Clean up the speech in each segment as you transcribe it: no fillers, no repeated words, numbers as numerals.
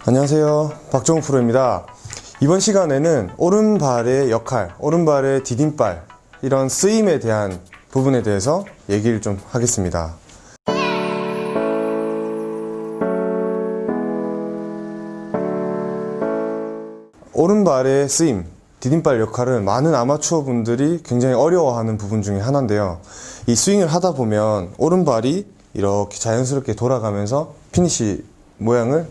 안녕하세요, 박정우 프로입니다. 이번 시간에는 오른발의 역할, 오른발의 디딤발, 이런 쓰임에 대한 부분에 대해서 얘기를 좀 하겠습니다. 오른발의 쓰임, 디딤발 역할은 많은 아마추어 분들이 굉장히 어려워하는 부분 중에 하나인데요. 이 스윙을 하다 보면 오른발이 이렇게 자연스럽게 돌아가면서 피니시 모양을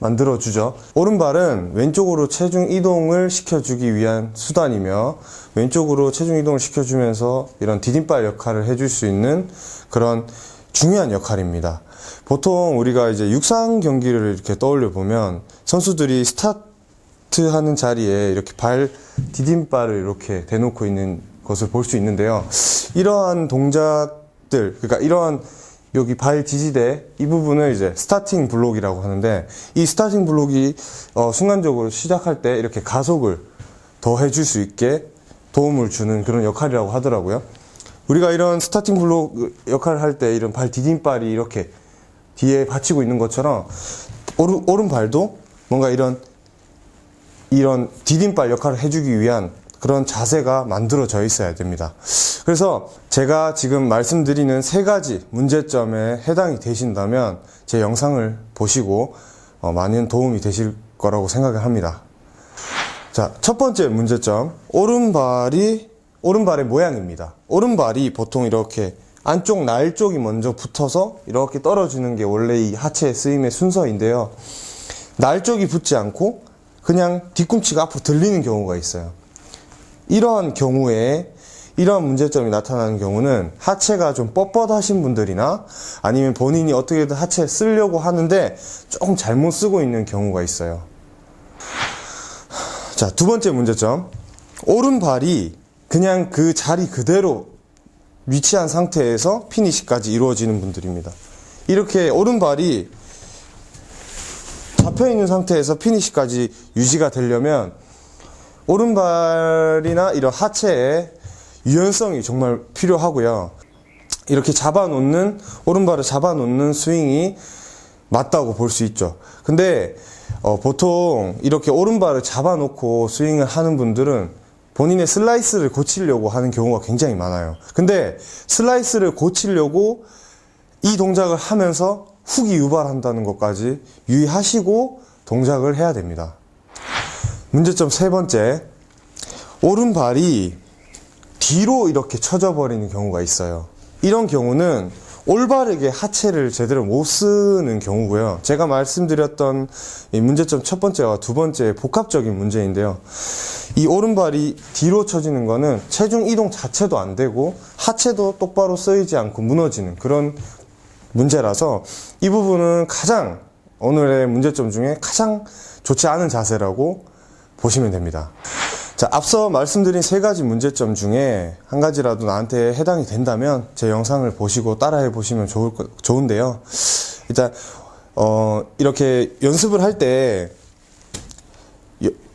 만들어주죠. 오른발은 왼쪽으로 체중 이동을 시켜주기 위한 수단이며, 왼쪽으로 체중 이동을 시켜주면서 이런 디딤발 역할을 해줄 수 있는 그런 중요한 역할입니다. 보통 우리가 이제 육상 경기를 이렇게 떠올려 보면 선수들이 스타트 하는 자리에 이렇게 발 디딤발을 이렇게 대놓고 있는 것을 볼 수 있는데요. 이러한 동작들, 그러니까 이러한 여기 발 지지대 이 부분을 이제 스타팅 블록이라고 하는데, 이 스타팅 블록이 순간적으로 시작할 때 이렇게 가속을 더 해줄 수 있게 도움을 주는 그런 역할이라고 하더라고요. 우리가 이런 스타팅 블록 역할을 할 때 이런 발 디딤발이 이렇게 뒤에 받치고 있는 것처럼 오른발도 뭔가 이런 디딤발 역할을 해주기 위한 그런 자세가 만들어져 있어야 됩니다. 그래서 제가 지금 말씀드리는 세 가지 문제점에 해당이 되신다면 제 영상을 보시고 많은 도움이 되실 거라고 생각을 합니다. 자, 첫 번째 문제점, 오른발의 모양입니다. 오른발이 보통 이렇게 안쪽 날 쪽이 먼저 붙어서 이렇게 떨어지는 게 원래 이 하체 쓰임의 순서인데요. 날 쪽이 붙지 않고 그냥 뒤꿈치가 앞으로 들리는 경우가 있어요. 이러한 경우에, 이러한 문제점이 나타나는 경우는 하체가 좀 뻣뻣하신 분들이나 아니면 본인이 어떻게든 하체 쓰려고 하는데 조금 잘못 쓰고 있는 경우가 있어요. 자, 두 번째 문제점, 오른발이 그냥 그 자리 그대로 위치한 상태에서 피니시까지 이루어지는 분들입니다. 이렇게 오른발이 잡혀있는 상태에서 피니시까지 유지가 되려면 오른발이나 이런 하체의 유연성이 정말 필요하고요. 이렇게 오른발을 잡아놓는 스윙이 맞다고 볼 수 있죠. 근데 보통 이렇게 오른발을 잡아놓고 스윙을 하는 분들은 본인의 슬라이스를 고치려고 하는 경우가 굉장히 많아요. 근데 슬라이스를 고치려고 이 동작을 하면서 훅이 유발한다는 것까지 유의하시고 동작을 해야 됩니다. 문제점 세 번째, 오른발이 뒤로 이렇게 쳐져 버리는 경우가 있어요. 이런 경우는 올바르게 하체를 제대로 못 쓰는 경우고요. 제가 말씀드렸던 이 문제점 첫 번째와 두 번째 복합적인 문제인데요. 이 오른발이 뒤로 쳐지는 거는 체중 이동 자체도 안 되고 하체도 똑바로 쓰이지 않고 무너지는 그런 문제라서 이 부분은 오늘의 문제점 중에 가장 좋지 않은 자세라고 보시면 됩니다. 자, 앞서 말씀드린 세 가지 문제점 중에 한 가지라도 나한테 해당이 된다면 제 영상을 보시고 따라해 보시면 좋은데요. 일단 이렇게 연습을 할 때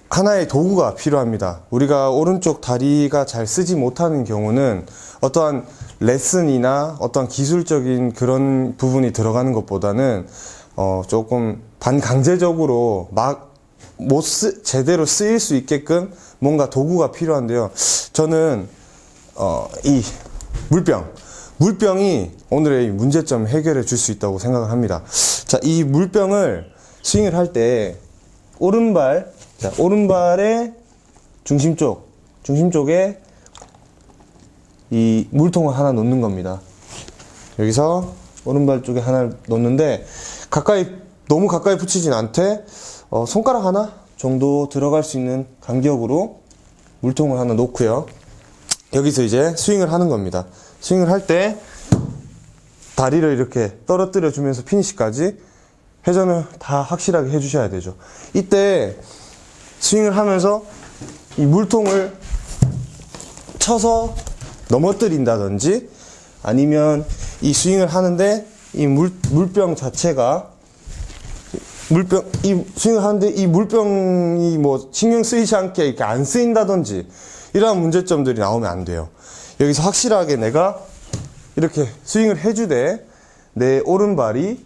하나의 도구가 필요합니다. 우리가 오른쪽 다리가 잘 쓰지 못하는 경우는 어떠한 레슨이나 어떠한 기술적인 그런 부분이 들어가는 것보다는 조금 반강제적으로 제대로 쓰일 수 있게끔 뭔가 도구가 필요한데요. 저는 이 물병이 오늘의 문제점 해결해 줄 수 있다고 생각을 합니다. 자, 이 물병을 스윙을 할 때 오른발의 중심 쪽에 이 물통을 하나 놓는 겁니다. 여기서 오른발 쪽에 하나 놓는데 너무 가까이 붙이진 않되 손가락 하나 정도 들어갈 수 있는 간격으로 물통을 하나 놓고요. 여기서 이제 스윙을 하는 겁니다. 스윙을 할 때 다리를 이렇게 떨어뜨려 주면서 피니시까지 회전을 다 확실하게 해주셔야 되죠. 이때 스윙을 하면서 이 물통을 쳐서 넘어뜨린다든지, 아니면 이 스윙을 하는데 이 물병 자체가 이 스윙을 하는데 이 물병이 뭐 신경 쓰이지 않게 이렇게 안 쓰인다든지 이러한 문제점들이 나오면 안 돼요. 여기서 확실하게 내가 이렇게 스윙을 해주되 내 오른발이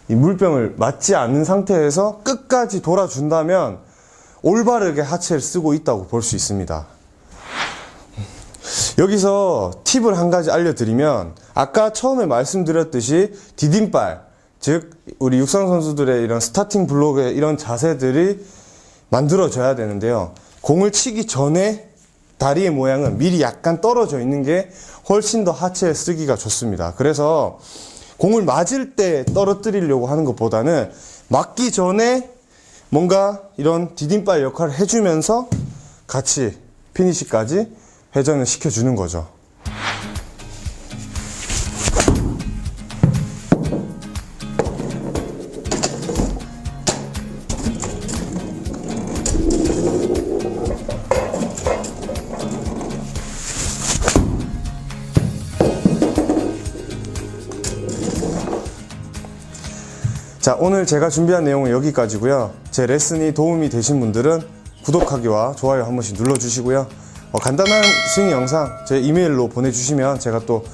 이 물병을 맞지 않는 상태에서 끝까지 돌아준다면 올바르게 하체를 쓰고 있다고 볼 수 있습니다. 여기서 팁을 한 가지 알려드리면, 아까 처음에 말씀드렸듯이 디딤발, 즉 우리 육상 선수들의 이런 스타팅 블록의 이런 자세들이 만들어져야 되는데요. 공을 치기 전에 다리의 모양은 미리 약간 떨어져 있는 게 훨씬 더 하체에 쓰기가 좋습니다. 그래서 공을 맞을 때 떨어뜨리려고 하는 것보다는 맞기 전에 뭔가 이런 디딤발 역할을 해주면서 같이 피니시까지 회전을 시켜주는 거죠. 자, 오늘 제가 준비한 내용은 여기까지고요. 제 레슨이 도움이 되신 분들은 구독하기와 좋아요 한 번씩 눌러주시고요. 간단한 스윙 영상 제 이메일로 보내주시면 제가 또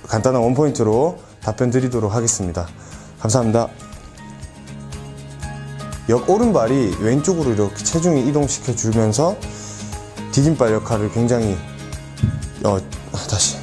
간단한 원포인트로 답변 드리도록 하겠습니다. 감사합니다. 역 오른발이 왼쪽으로 이렇게 체중이 이동시켜 주면서 디딤발 역할을 굉장히 다시